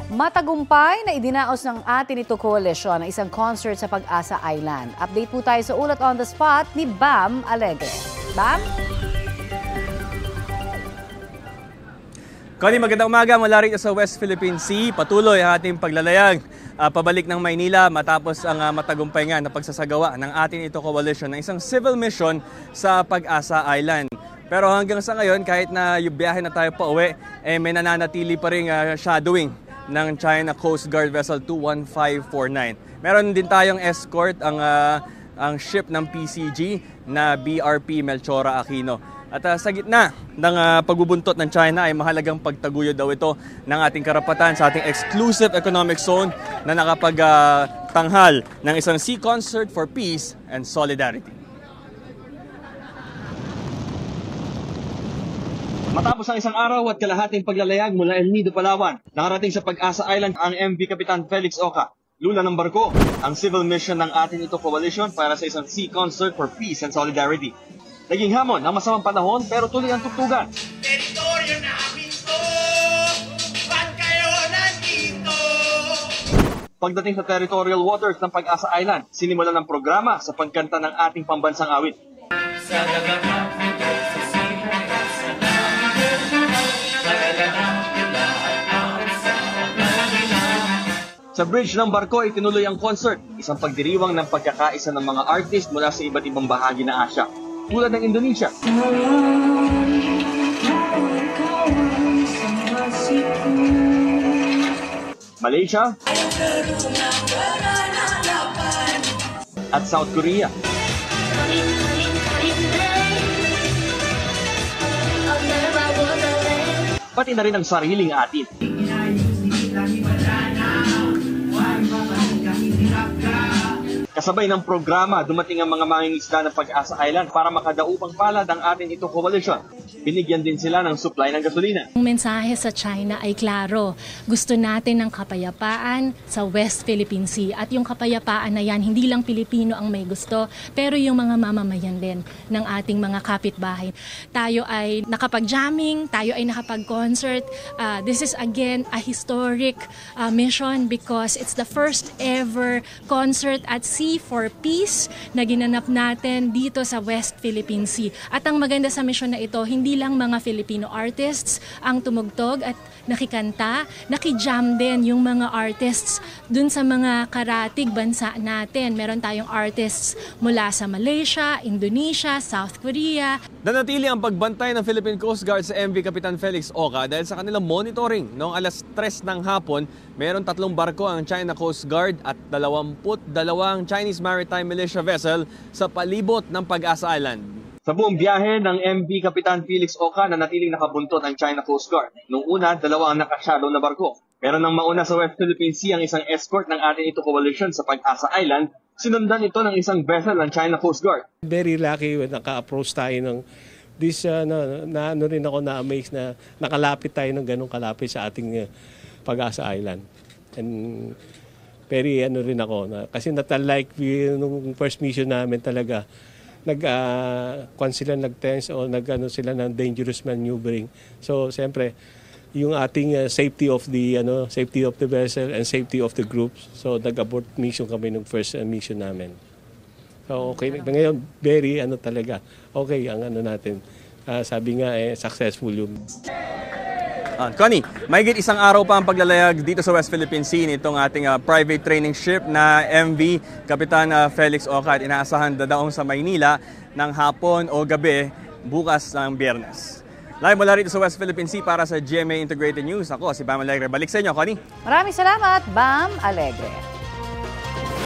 Matagumpay na idinaos ng atin ito koalisyon ng isang concert sa Pag-asa Island. Update po tayo sa ulat on the spot ni Bam Alegre. Bam? Connie, magandang umaga mula rito sa West Philippine Sea. Patuloy ang ating paglalayag pabalik ng Maynila matapos ang matagumpay nga na pagsasagawa ng atin ito coalition ng isang civil mission sa Pag-asa Island. Pero hanggang sa ngayon, kahit na yung biyahe na tayo pa uwi, may nananatili pa rin shadowing ng China Coast Guard Vessel 21549. Meron din tayong escort ang ship ng PCG na BRP Melchora Aquino. At sa gitna ng pagbubuntot ng China ay mahalagang pagtaguyod daw ito ng ating karapatan sa ating exclusive economic zone na nakapagtanghal ng isang sea concert for peace and solidarity. Matapos ang isang araw at kalahating paglalayag mula El Nido, Palawan, nakarating sa Pag-asa Island ang MV Kapitan Felix Oca. Lula ng barko, ang civil mission ng atin ito coalition para sa isang sea concert for peace and solidarity. Naging hamon ang masamang panahon pero tuloy ang tugtugan. Teritoryo namin to, ba't kayo nandito? Pagdating sa territorial waters ng Pag-asa Island, sinimulan ng programa sa pagkanta ng ating pambansang awit. Sa dagat Sa bridge ng barko ay tinuloy ang concert, isang pagdiriwang ng pagkakaisa ng mga artist mula sa iba't ibang bahagi ng Asya, tulad ng Indonesia, Malaysia, at South Korea. Pati na rin ang sariling atin. Kasabay ng programa, dumating ang mga mangingisda ng Pag-asa Island para makadaupang palad ang atin itong coalition. Binigyan din sila ng supply ng gasolina. Ang mensahe sa China ay klaro. Gusto natin ng kapayapaan sa West Philippine Sea. At yung kapayapaan na yan, hindi lang Pilipino ang may gusto, pero yung mga mamamayan din ng ating mga kapitbahay. Tayo ay nakapag-jamming, tayo ay nakapag-concert. This is again a historic mission because it's the first ever concert at sea for peace na ginanap natin dito sa West Philippine Sea. At ang maganda sa mission na ito, hindi lang mga Filipino artists ang tumugtog at nakikanta, nakijam din yung mga artists dun sa mga karatig bansa natin. Meron tayong artists mula sa Malaysia, Indonesia, South Korea. Nanatili ang pagbantay ng Philippine Coast Guard sa MV Kapitan Felix Oca dahil sa kanilang monitoring. Noong alas 3 ng hapon, meron 3 barko ang China Coast Guard at 22 Chinese Maritime Militia vessel sa palibot ng Pag-asa Island. Sa buong biyahe ng MV Kapitan Felix Oca, nanatiling nakabuntot ang China Coast Guard. Noong una, 2 ang nakashadow na barko. Pero nang mauna sa West Philippine Sea ang isang escort ng atin ito coalition sa Pag-asa Island, sinundan ito ng isang vessel ng China Coast Guard. Very lucky when naka-approach tayo ng this, ano rin ako na-amaze na nakalapit tayo ng ganong kalapit sa ating Pag-asa Island. And very ano rin ako, kasi like nung first mission namin talaga, nag-tense o nag-ano sila ng dangerous maneuvering. So, siyempre, yung ating safety of the vessel and safety of the groups. So, nag-abort mission kami nung first mission namin. So, okay. Ngayon, very talaga. Okay ang natin. Sabi nga, successful yung... Connie, mahigit isang araw pa ang paglalayag dito sa West Philippine Sea nitong ating private training ship na MV Kapitan Felix Oca at inaasahan dadaong sa Maynila ng hapon o gabi bukas ng Biyernes. Live mula rito sa West Philippine Sea para sa GMA Integrated News. Ako si Bam Alegre. Balik sa inyo, Connie. Maraming salamat, Bam Alegre.